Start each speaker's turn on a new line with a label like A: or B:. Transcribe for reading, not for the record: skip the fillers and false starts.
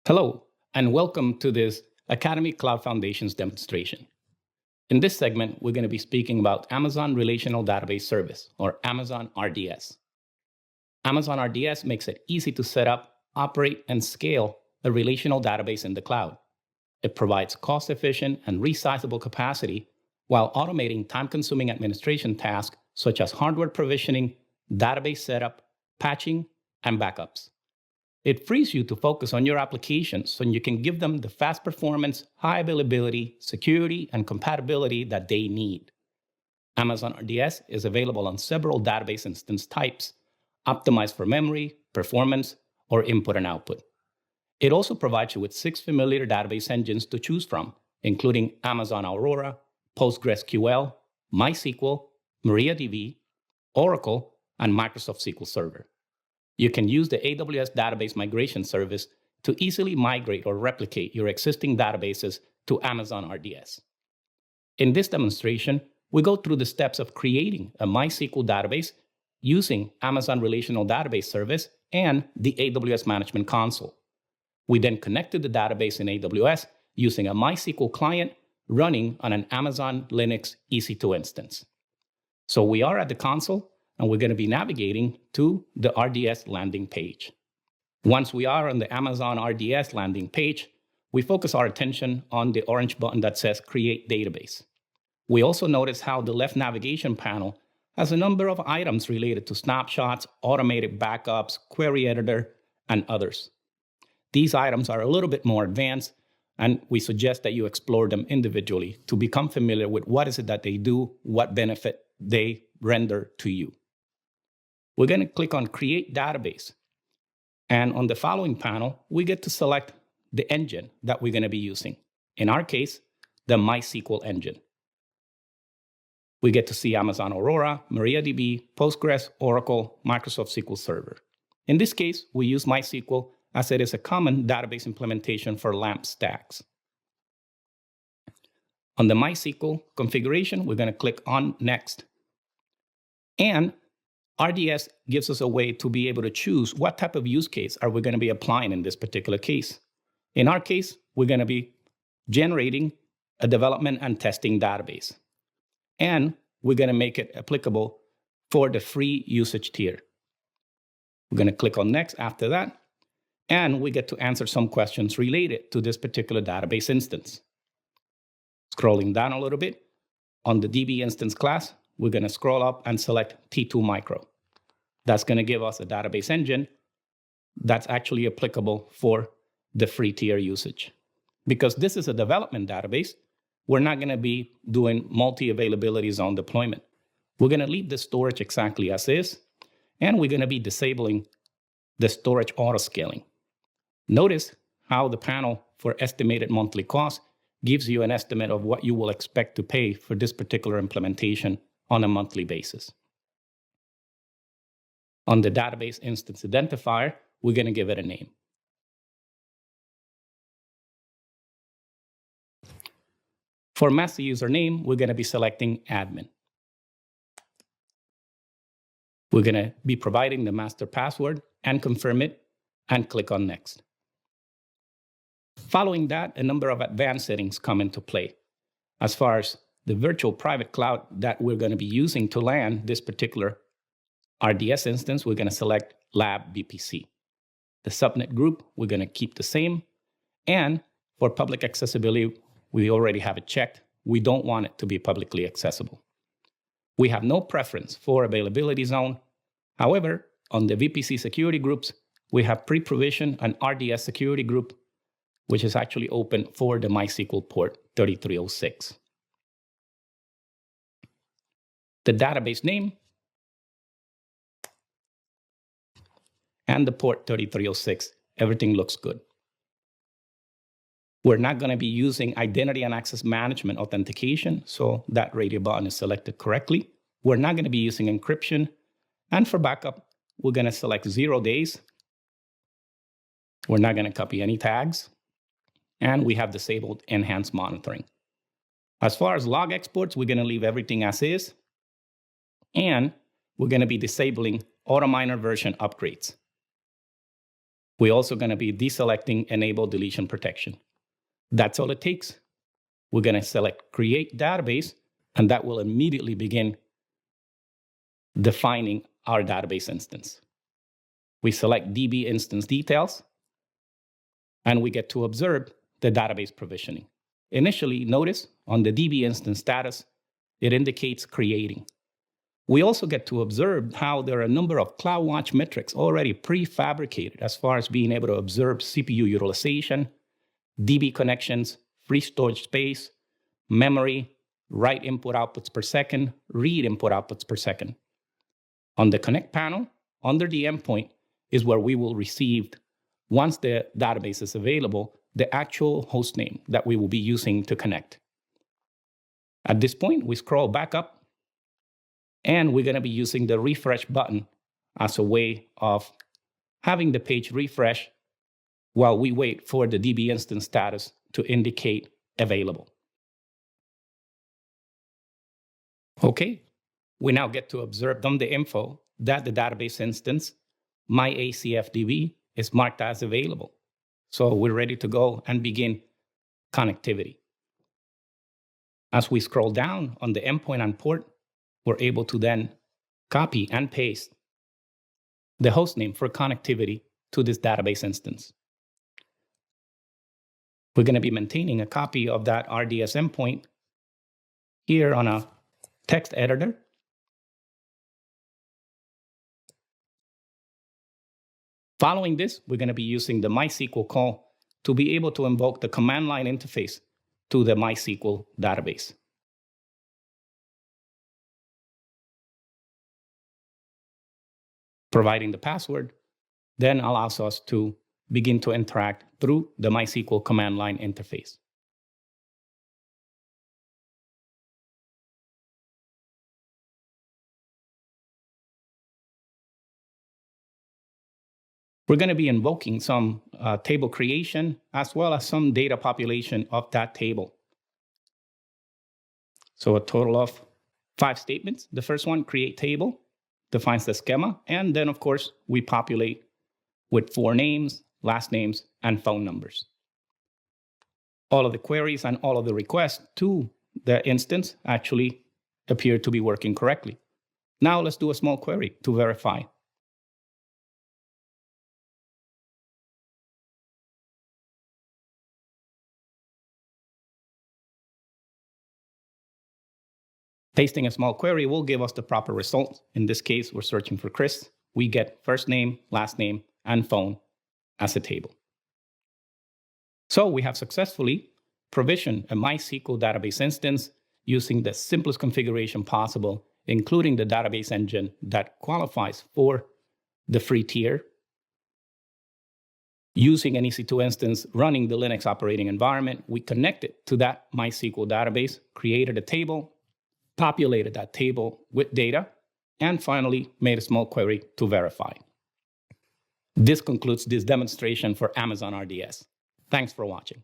A: Hello, and welcome to this Academy Cloud Foundations demonstration. In this segment, we're going to be speaking about Amazon Relational Database Service, or Amazon RDS. Amazon RDS makes it easy to set up, operate, and scale a relational database in the cloud. It provides cost-efficient and resizable capacity while automating time-consuming administration tasks such as hardware provisioning, database setup, patching, and backups. It frees you to focus on your applications so you can give them the fast performance, high availability, security, and compatibility that they need. Amazon RDS is available on several database instance types, optimized for memory, performance, or input and output. It also provides you with 6 familiar database engines to choose from, including Amazon Aurora, PostgreSQL, MySQL, MariaDB, Oracle, and Microsoft SQL Server. You can use the AWS Database Migration Service to easily migrate or replicate your existing databases to Amazon RDS. In this demonstration, we go through the steps of creating a MySQL database using Amazon Relational Database Service and the AWS Management Console. We then connect to the database in AWS using a MySQL client running on an Amazon Linux EC2 instance. So we are at the console, and we're going to be navigating to the RDS landing page. Once we are on the Amazon RDS landing page, we focus our attention on the orange button that says Create Database. We also notice how the left navigation panel has a number of items related to snapshots, automated backups, query editor, and others. These items are a little bit more advanced, and we suggest that you explore them individually to become familiar with what is it that they do, what benefit they render to you. We're going to click on Create Database. And on the following panel, we get to select the engine that we're going to be using. In our case, the MySQL engine. We get to see Amazon Aurora, MariaDB, Postgres, Oracle, Microsoft SQL Server. In this case, we use MySQL as it is a common database implementation for LAMP stacks. On the MySQL configuration, we're going to click on Next. And RDS gives us a way to be able to choose what type of use case are we going to be applying in this particular case. In our case, we're going to be generating a development and testing database. And we're going to make it applicable for the free usage tier. We're going to click on Next after that, and we get to answer some questions related to this particular database instance. Scrolling down a little bit, on the DB instance class, we're going to scroll up and select T2 Micro. That's going to give us a database engine that's actually applicable for the free tier usage. Because this is a development database, we're not going to be doing multi-availability zone deployment. We're going to leave the storage exactly as is, and we're going to be disabling the storage auto-scaling. Notice how the panel for estimated monthly cost gives you an estimate of what you will expect to pay for this particular implementation on a monthly basis. On the database instance identifier, we're going to give it a name. For master username, we're going to be selecting admin. We're going to be providing the master password and confirm it and click on Next. Following that, a number of advanced settings come into play. As far as the virtual private cloud that we're going to be using to land this particular RDS instance, we're going to select Lab VPC. The subnet group, we're going to keep the same. And for public accessibility, we already have it checked. We don't want it to be publicly accessible. We have no preference for availability zone. However, on the VPC security groups, we have pre-provisioned an RDS security group, which is actually open for the MySQL port 3306. The database name, and the port 3306, everything looks good. We're not going to be using identity and access management authentication, so that radio button is selected correctly. We're not going to be using encryption. And for backup, we're going to select 0 days. We're not going to copy any tags. And we have disabled enhanced monitoring. As far as log exports, we're going to leave everything as is. And we're going to be disabling AutoMiner version upgrades. We're also going to be deselecting Enable Deletion Protection. That's all it takes. We're going to select Create Database, and that will immediately begin defining our database instance. We select DB Instance Details, and we get to observe the database provisioning. Initially, notice on the DB instance status, it indicates creating. We also get to observe how there are a number of CloudWatch metrics already prefabricated as far as being able to observe CPU utilization, DB connections, free storage space, memory, write input outputs per second, read input outputs per second. On the Connect panel, under the endpoint, is where we will receive, once the database is available, the actual host name that we will be using to connect. At this point, we scroll back up, and we're going to be using the refresh button as a way of having the page refresh while we wait for the DB instance status to indicate available. Okay, we now get to observe on the info that the database instance, myACFDB, is marked as available. So we're ready to go and begin connectivity. As we scroll down on the endpoint and port, we're able to then copy and paste the hostname for connectivity to this database instance. We're going to be maintaining a copy of that RDS endpoint here on a text editor. Following this, we're going to be using the MySQL call to be able to invoke the command line interface to the MySQL database. Providing the password then allows us to begin to interact through the MySQL command line interface. We're going to be invoking some table creation as well as some data population of that table. So a total of 5 statements. The first one, create table, defines the schema, and then of course we populate with 4 names, last names, and phone numbers. All of the queries and all of the requests to the instance actually appear to be working correctly. Now let's do a small query to verify. Pasting a small query will give us the proper result. In this case, we're searching for Chris. We get first name, last name, and phone as a table. So we have successfully provisioned a MySQL database instance using the simplest configuration possible, including the database engine that qualifies for the free tier, using an EC2 instance running the Linux operating environment. We connected to that MySQL database, created a table, populated that table with data, and finally made a small query to verify. This concludes this demonstration for Amazon RDS. Thanks for watching.